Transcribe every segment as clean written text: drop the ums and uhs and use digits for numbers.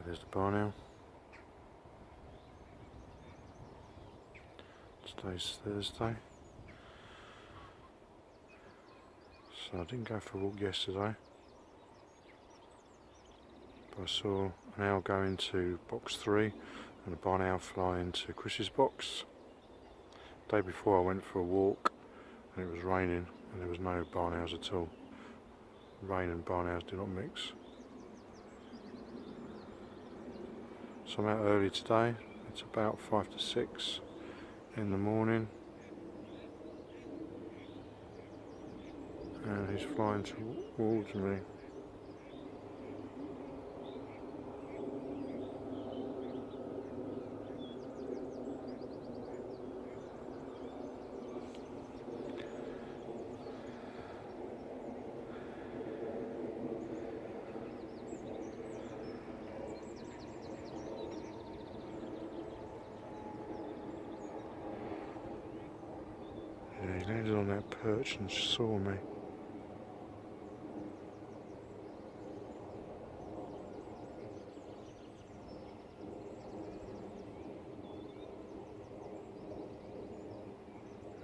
There's the barn owl. Today's Thursday, so I didn't go for a walk yesterday, but I saw an owl go into box 3 and a barn owl fly into Chris's box. The day before I went for a walk and it was raining and there was no barn owls at all. Rain and barn owls do not mix. So I'm out early today. It's about 5 to 6 in the morning, and he's flying towards me. Yeah, he landed on that perch and saw me.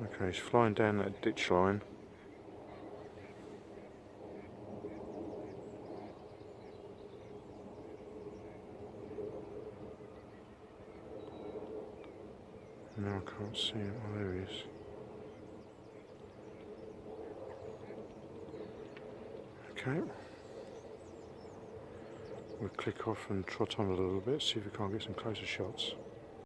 Okay, he's flying down that ditch line. Now I can't see him. Oh, there he is. Okay. We'll click off and trot on a little bit, see if we can't get some closer shots.